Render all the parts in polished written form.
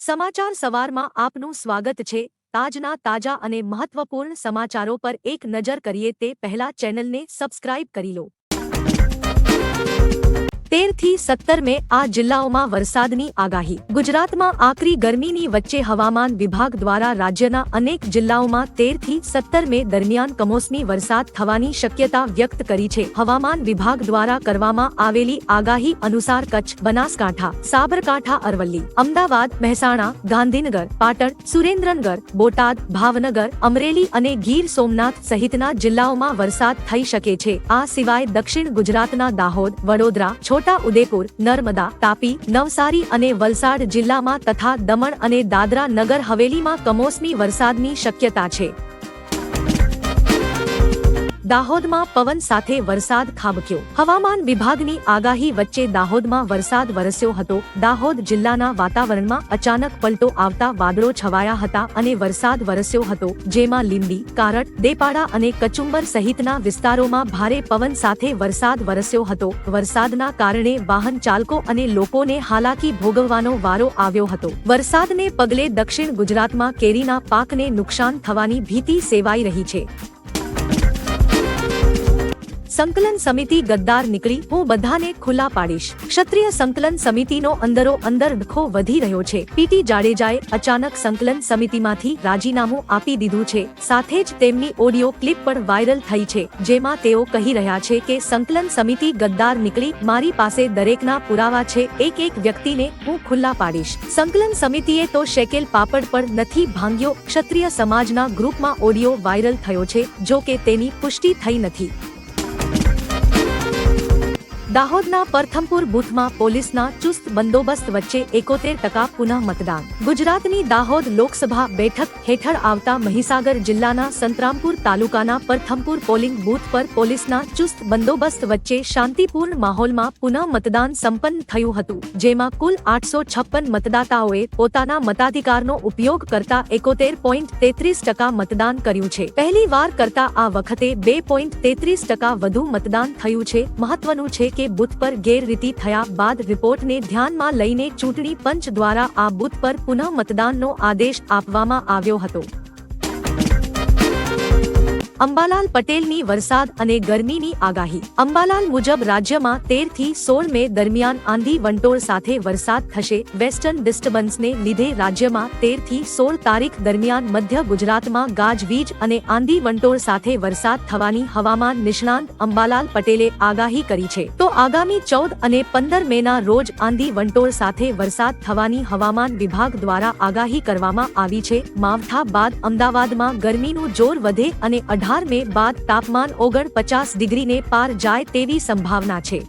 સમાચાર સવારમાં આપનું સ્વાગત છે। તાજના તાજા અને મહત્વપૂર્ણ સમાચારો પર એક નજર કરીએ તે પહેલા ચેનલને સબસ્ક્રાઇબ કરી લો। 13 થી 17 મે આ જિલ્લાઓમાં વરસાદની આગાહી। ગુજરાતમાં આકરી ગરમીની વચ્ચે હવામાન વિભાગ દ્વારા રાજ્યના અનેક જિલ્લાઓમાં 13 થી 17 મે દરમિયાન કમોસમી વરસાદ થવાની શક્યતા વ્યક્ત કરી છે। હવામાન વિભાગ દ્વારા કરવામાં આવેલી આગાહી અનુસાર કચ્છ, બનાસકાંઠા, સાબરકાંઠા, અરવલ્લી, અમદાવાદ, મહેસાણા, ગાંધીનગર, પાટણ, સુરેન્દ્રનગર, બોટાદ, ભાવનગર, અમરેલી અને ગીર સોમનાથ સહિતના જિલ્લાઓમાં વરસાદ થઈ શકે છે। આ સિવાય દક્ષિણ ગુજરાતના દાહોદ, વડોદરા, છોટા ઉદેપુર, નર્મદા, તાપી, નવસારી અને વલસાડ જિલ્લામાં તથા દમણ અને દાદરા નગર હવેલીમાં કમોસમી વરસાદની શક્યતા છે। દાહોદમાં પવન સાથે વરસાદ ખાબક્યો। હવામાન વિભાગની આગાહી વચ્ચે દાહોદમાં વરસાદ વરસ્યો હતો। દાહોદ જિલ્લાના વાતાવરણમાં અચાનક પલટો આવતા વાદળો છવાયા હતા અને વરસાદ વરસ્યો હતો, જેમાં લીંબડી, કારટ, દેપાડા અને કચુંબર સહિતના વિસ્તારોમાં ભારે પવન સાથે વરસાદ વરસ્યો હતો। વરસાદના કારણે વાહન ચાલકો અને લોકોને હાલાકી ભોગવવાનો વારો આવ્યો હતો। વરસાદને પગલે દક્ષિણ ગુજરાતમાં કેરીના પાકને નુકસાન થવાની ભીતિ સેવાઈ રહી છે। સંકલન સમિતિ ગદ્દાર નીકળી, હું બધાને ખુલ્લા પાડીશ। ક્ષત્રિય સંકલન સમિતિનો અંદરો અંદર ડખો વધી રહ્યો છે। પીટી જાડેજાએ અચાનક સંકલન સમિતિમાંથી રાજીનામું આપી દીધું છે। સાથે જ તેમની ઓડિયો ક્લિપ પણ વાયરલ થઈ છે, જેમાં તેઓ કહી રહ્યા છે કે સંકલન સમિતિ ગદ્દાર નીકળી, મારી પાસે દરેકના પુરાવા છે, એક એક વ્યક્તિને હું ખુલ્લા પાડીશ। સંકલન સમિતિએ તો શેકેલ પાપડ પણ નથી ભાંગ્યો। ક્ષત્રિય સમાજના ગ્રુપમાં ઓડિયો વાયરલ થયો છે, જો કે તેની પુષ્ટિ થઈ નથી। દાહોદના પરથમપુર બૂથમાં પોલીસના ચુસ્ત બંદોબસ્ત વચ્ચે 71% પુનઃ મતદાન। ગુજરાતની દાહોદ લોકસભા બેઠક હેઠળ આવતા મહીસાગર જિલ્લાના સંતરામપુર તાલુકાના પરથમપુર પોલિંગ બૂથ પર પોલીસના ચુસ્ત બંદોબસ્ત વચ્ચે શાંતિપૂર્ણ માહોલમાં પુનઃ મતદાન સંપન્ન થયું હતું, જેમાં કુલ 856 મતદાતાઓએ પોતાના મતાધિકારનો ઉપયોગ કરતા 71.33% મતદાન કર્યું છે। પહેલી વાર કરતા આ વખતે 2.33% વધુ મતદાન થયું છે। મહત્વનું છે કે બૂથ પર ગેરરીતિ થયા બાદ રિપોર્ટને ધ્યાનમાં લઈને ચૂંટણી પંચ દ્વારા આ બૂથ પર પુનઃ મતદાનનો આદેશ આપવામાં આવ્યો હતો। અંબાલાલ પટેલની વરસાદ અને ગરમીની આગાહી। અંબાલાલ મુજબ રાજ્યમાં 13 થી 16 મે દરમિયાન આંધી વંટોળ સાથે વરસાદ થશે। વેસ્ટર્ન ડિસ્ટર્બન્સને લીધે રાજ્યમાં 13 થી 16 તારીખ દરમિયાન મધ્ય ગુજરાતમાં ગાજવીજ અને આંધી વંટોળ સાથે વરસાદ થવાની હવામાન નિષ્ણાંત અંબાલાલ પટેલે આગાહી કરી છે। તો આગામી 14 અને 15 મેના રોજ આંધી વંટોળ સાથે વરસાદ થવાની હવામાન વિભાગ દ્વારા આગાહી કરવામાં આવી છે। માવઠા બાદ અમદાવાદમાં ગરમીનું જોર વધે અને 18 મે બાદ તાપમાન 49 ડિગ્રીને પાર જાય તેવી સંભાવના છે।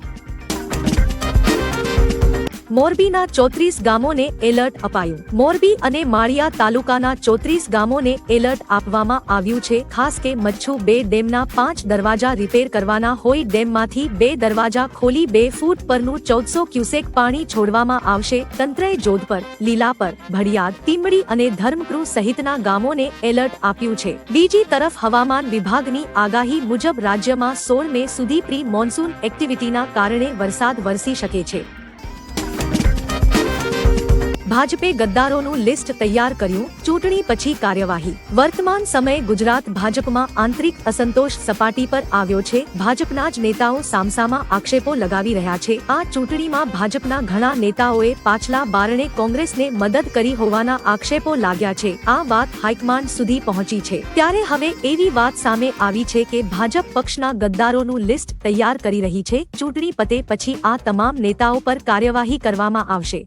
મોરબીના 34 ગામોને એલર્ટ અપાયું। મોરબી અને માળિયા તાલુકાના 34 ગામોને એલર્ટ આપવામાં આવ્યું છે। ખાસ કે મચ્છુ 2 ડેમના 5 દરવાજા રિપેર કરવાના હોય। ડેમમાંથી 2 દરવાજા ખોલી 2 ફૂટ પરનું 1400 ક્યુસેક પાણી છોડવામાં આવશે। તંત્રએ જોધપર, લીલાપર, ભડિયાદ, ટીમડી અને ધર્મપુર સહિતના ગામોને એલર્ટ આપ્યું છે। બીજી તરફ હવામાન વિભાગની આગાહી મુજબ રાજ્યમાં 16 મે સુધી પ્રી મોન્સૂન એક્ટિવિટીના કારણે વરસાદ વરસી શકે છે। ભાજપે ગદ્દારોનું લિસ્ટ તૈયાર કર્યું, ચૂંટણી પછી કાર્યવાહી। વર્તમાન સમયે ગુજરાત ભાજપમાં આંતરિક અસંતોષ સપાટી પર આવ્યો છે। ભાજપના જ નેતાઓ સામસામા આક્ષેપો લગાવી રહ્યા છે। આ ચૂંટણીમાં ભાજપના ઘણા નેતાઓએ પાછલા બારણે કોંગ્રેસને મદદ કરી હોવાના આક્ષેપો લાગ્યા છે। આ વાત હાઈકમાન્ડ સુધી પહોંચી છે। ત્યારે હવે એવી વાત સામે આવી છે કે ભાજપ પક્ષના ગદ્દારોનું લિસ્ટ તૈયાર કરી રહી છે। ચૂંટણી પતે પછી આ તમામ નેતાઓ પર કાર્યવાહી કરવામાં આવશે।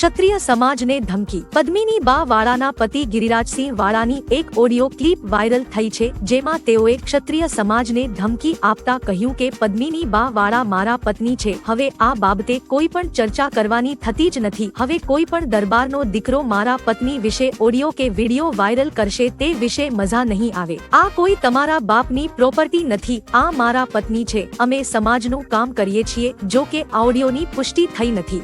ક્ષત્રિય સમાજને ધમકી। પદ્મિની બા વાળાના પતિ ગિરિરાજસિંહ વાળાની એક ઓડિયો ક્લિપ વાયરલ થઈ છે, જેમાં તેઓએ ક્ષત્રિય સમાજને ધમકી આપતા કહ્યું કે પદ્મિની બા વાળા મારા પત્ની છે। હવે આ બાબતે કોઈ પણ ચર્ચા કરવાની થતી જ નથી। હવે કોઈ પણ દરબારનો દીકરો મારા પત્ની વિશે ઓડિયો કે વિડિયો વાયરલ કરશે તે વિશે મજા નહીં આવે। આ કોઈ તમારા બાપની પ્રોપર્ટી નથી, આ મારા પત્ની છે। અમે સમાજનું કામ કરીએ છીએ। જો કે આ ઓડિયોની પુષ્ટિ થઈ નથી।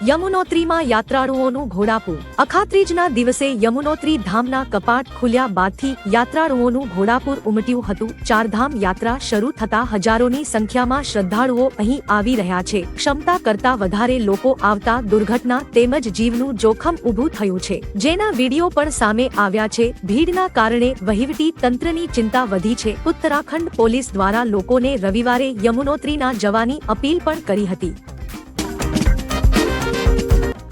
યમુનોત્રીમાં યાત્રાળુઓનું ઘોડાપૂર. અખાત્રીજના દિવસે યમુનોત્રી ધામના કપાટ ખુલ્યા બાદથી યાત્રાળુઓનું ઘોડાપૂર ઉમટ્યું હતું. ચારધામ યાત્રા શરૂ થતા હજારોની સંખ્યામાં શ્રદ્ધાળુઓ અહીં આવી રહ્યા છે. ક્ષમતા કરતા વધારે લોકો આવતા દુર્ઘટના તેમજ જીવનું જોખમ ઊભું થયું છે, જેના વિડીયો પણ સામે આવ્યા છે. ભીડના કારણે વહીવટી તંત્રની ચિંતા વધી છે. ઉત્તરાખંડ પોલીસ દ્વારા લોકોને રવિવારે યમુનોત્રીના જવાની અપીલ પણ કરી હતી.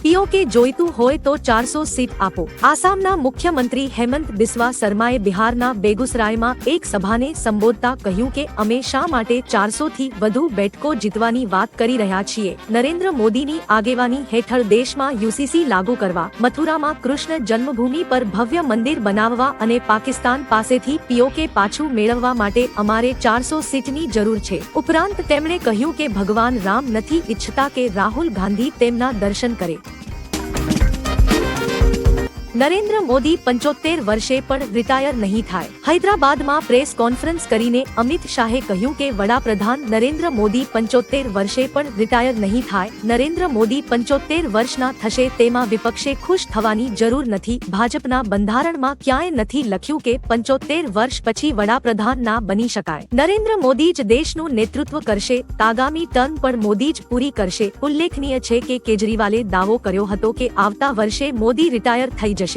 પીઓકે જોઈતું હોય તો 400 સીટ આપો. આસામના મુખ્યમંત્રી હેમંત બિસ્વા શર્માએ બિહારના બેગુસરાયમાં એક સભાને સંબોધતા કહ્યું કે અમે શા માટે 400 થી વધુ બેઠકો જીતવાની વાત કરી રહ્યા છીએ. નરેન્દ્ર મોદીની આગેવાની હેઠળ દેશમાં યુસીસી લાગુ કરવા, મથુરામાં કૃષ્ણ જન્મભૂમિ પર ભવ્ય મંદિર બનાવવા અને પાકિસ્તાન પાસેથી પીઓકે પાછું મેળવવા માટે અમારે 400 સીટની જરૂર છે. ઉપરાંત તેમણે કહ્યું કે ભગવાન રામ નથી ઈચ્છતા કે રાહુલ ગાંધી તેમના દર્શન કરે. નરેન્દ્ર મોદી 75 વર્ષે પણ રિટાયર નહીં થાય. હૈદરાબાદમાં પ્રેસ કોન્ફરન્સ કરીને અમિત શાહે કહ્યું કે વડાપ્રધાન નરેન્દ્ર મોદી 75 વર્ષે પણ રિટાયર નહીં થાય. નરેન્દ્ર મોદી 75 વર્ષના થશે તેમાં વિપક્ષે ખુશ થવાની જરૂર નથી. ભાજપના બંધારણમાં ક્યાંય નથી લખ્યું કે 75 વર્ષ પછી વડાપ્રધાન ના બની શકાય. નરેન્દ્ર મોદી જ દેશનું નેતૃત્વ કરશે. આગામી ટર્મ પણ મોદી જ પૂરી કરશે. ઉલ્લેખનીય છે કે કેજરીવાલે દાવો કર્યો હતો કે આવતા વર્ષે મોદી રિટાયર થઈ જશે.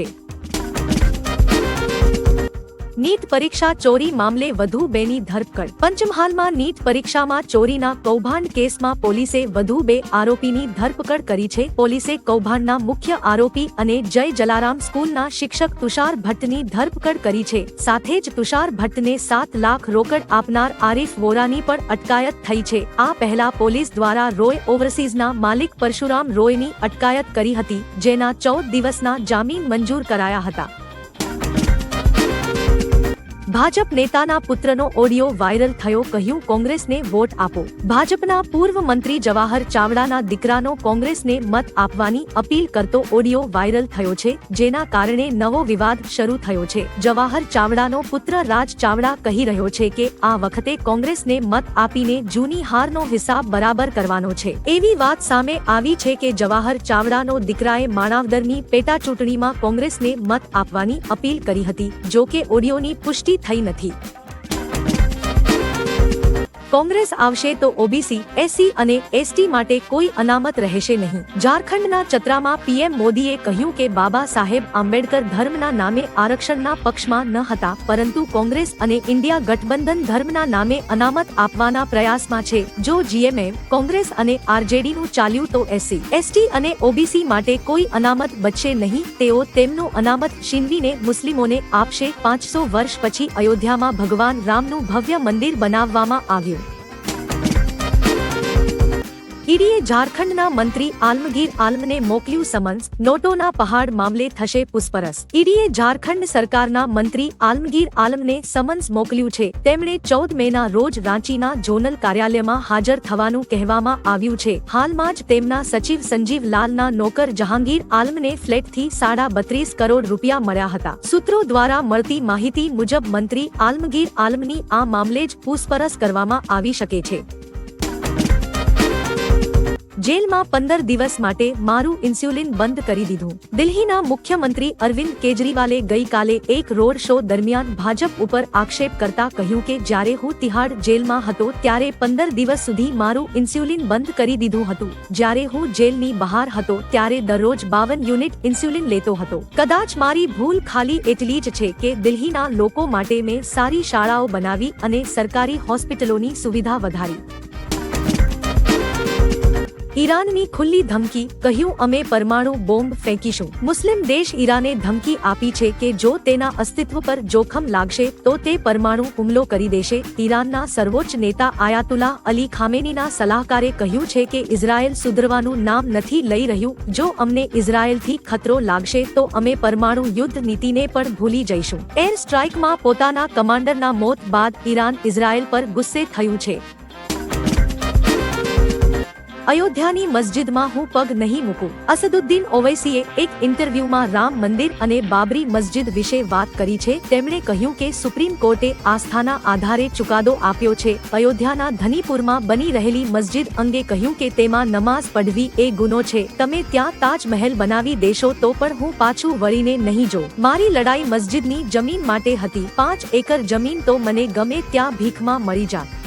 નીટ પરીક્ષા ચોરી મામલે વધુ 2ની ધરપકડ. પંચમહાલમાં નીટ પરીક્ષામાં ચોરીના કૌભાંડ કેસમાં પોલીસે વધુ 2 આરોપીની ધરપકડ કરી છે. પોલીસે કૌભાંડના મુખ્ય આરોપી અને જય જલારામ સ્કૂલના શિક્ષક તુષાર ભટ્ટની ધરપકડ કરી છે. સાથે જ તુષાર ભટ્ટને 7 લાખ રોકડ આપનાર આરીફ વોરાની પણ અટકાયત થઈ છે. આ પહેલા પોલીસ દ્વારા રોય ઓવરસીઝના માલિક પરશુરામ રોયની અટકાયત કરી હતી, જેના 14 દિવસના જામીન મંજૂર કરાયા હતા. ભાજપ નેતાના પુત્રનો ઓડિયો વાયરલ થયો. કહ્યું કોંગ્રેસને વોટ આપો. ભાજપના પૂર્વ મંત્રી જવાહર ચાવડાના દીકરાનો કોંગ્રેસને મત આપવાની અપીલ કરતો ઓડિયો વાયરલ થયો છે, જેના કારણે નવો વિવાદ શરૂ થયો છે. જવાહર ચાવડાનો પુત્ર રાજ ચાવડા કહી રહ્યો છે કે આ વખતે કોંગ્રેસને મત આપીને જૂની હારનો હિસાબ બરાબર કરવાનો છે. એવી વાત સામે આવી છે કે જવાહર ચાવડાનો દીકરાએ માણાવદરની પેટા ચૂંટણીમાં કોંગ્રેસને મત આપવાની અપીલ કરી હતી. જો કે ઓડિયોની પુષ્ટિ થઈ નથી. કોંગ્રેસ આવશે તો ઓબીસી, એસસી અને એસટી માટે કોઈ અનામત રહેશે નહીં. ઝારખંડના ચતરામાં પીએમ મોદીએ કહ્યું કે બાબા સાહેબ આંબેડકર ધર્મના નામે આરક્ષણના પક્ષમાં ન હતા, પરંતુ કોંગ્રેસ અને ઇન્ડિયા ગઠબંધન ધર્મના નામે અનામત આપવાના પ્રયાસમાં છે. જો જીએમએમ, કોંગ્રેસ અને આરજેડીનું ચાલ્યું તો એસસી, એસટી અને ઓબીસી માટે કોઈ અનામત બચશે નહીં. તેઓ તેમનું અનામત છીનવીને મુસ્લિમોને આપશે. 500 વર્ષ પછી અયોધ્યામાં ભગવાન રામનું ભવ્ય મંદિર બનાવવામાં આવ્યું. ઈડીએ ઝારખંડના મંત્રી આલમગીર આલમને મોકલ્યું સમન્સ. નોટોના પહાડ મામલે થશે પૂછપરછ. ઈડીએ ઝારખંડ સરકારના મંત્રી આલમગીર આલમને સમન્સ મોકલ્યું છે. તેમણે 14 મેના રોજ રાંચીના ઝોનલ કાર્યાલયમાં હાજર થવાનું કહેવામાં આવ્યું છે. હાલમાં જ તેમના સચિવ સંજીવ લાલના નોકર જહાંગીર આલમને ફ્લેટથી 32.5 કરોડ રૂપિયા મળ્યા હતા. સૂત્રો દ્વારા મળતી માહિતી મુજબ મંત્રી આલમગીર આલમની આ મામલે જ પૂછપરછ કરવામાં આવી શકે છે. જેલમાં 15 દિવસ માટે મારું ઇન્સ્યુલિન બંધ કરી દીધું. દિલ્હીના મુખ્યમંત્રી અરવિંદ કેજરીવાલે ગઈકાલે એક રોડ શો દરમિયાન ભાજપ ઉપર આક્ષેપ કરતા કહ્યું કે જ્યારે હું તિહાડ જેલમાં હતો ત્યારે 15 દિવસ સુધી મારું ઇન્સ્યુલિન બંધ કરી દીધું હતું. જ્યારે હું જેલની બહાર હતો ત્યારે દરરોજ 52 યુનિટ ઇન્સ્યુલિન લેતો હતો. કદાચ મારી ભૂલ ખાલી એટલી જ છે કે દિલ્હીના લોકો માટે મેં સારી શાળાઓ બનાવી અને સરકારી હોસ્પિટલોની સુવિધા વધારી. ઈરાનની ખુલ્લી ધમકી. કહ્યું અમે પરમાણુ બોમ્બ ફેંકીશું. મુસ્લિમ દેશ ઈરાને ધમકી આપી છે કે જો તેના અસ્તિત્વ પર જોખમ લાગશે તો તે પરમાણુ હુમલો કરી દેશે. ઈરાનના સર્વોચ્ચ નેતા આયાતુલ્લાહ અલી ખામેનીના સલાહકારે કહ્યું છે કે ઇઝરાયલ સુધરવાનું નામ નથી લઈ રહ્યું. જો અમને ઇઝરાયલથી ખતરો લાગશે તો અમે પરમાણુ યુદ્ધ નીતિને પણ ભૂલી જઈશું. એર સ્ટ્રાઇકમાં પોતાના કમાન્ડરના મોત બાદ ઈરાન ઇઝરાયલ પર ગુસ્સે થયું છે. અયોધ્યાની મસ્જિદમાં હું પગ નહીં મૂકું. અસદુદ્દીન ઓવૈસીએ એક ઇન્ટરવ્યુમાં રામ મંદિર અને બાબરી મસ્જિદ વિશે વાત કરી છે. તેમણે કહ્યું કે સુપ્રીમ કોર્ટે આસ્થાના આધારે ચુકાદો આપ્યો છે. અયોધ્યાના ધનીપુરમાં બની રહેલી મસ્જિદ અંગે કહ્યું કે તેમાં નમાઝ પઢવી એ ગુનો છે. તમે ત્યાં તાજમહેલ બનાવી દેશો તો પણ હું પાછું વળીને નહીં જોઉં. મારી લડાઈ મસ્જિદની જમીન માટે હતી. 5 એકર જમીન તો મને ગમે ત્યાં ભીખમાં મળી જાત.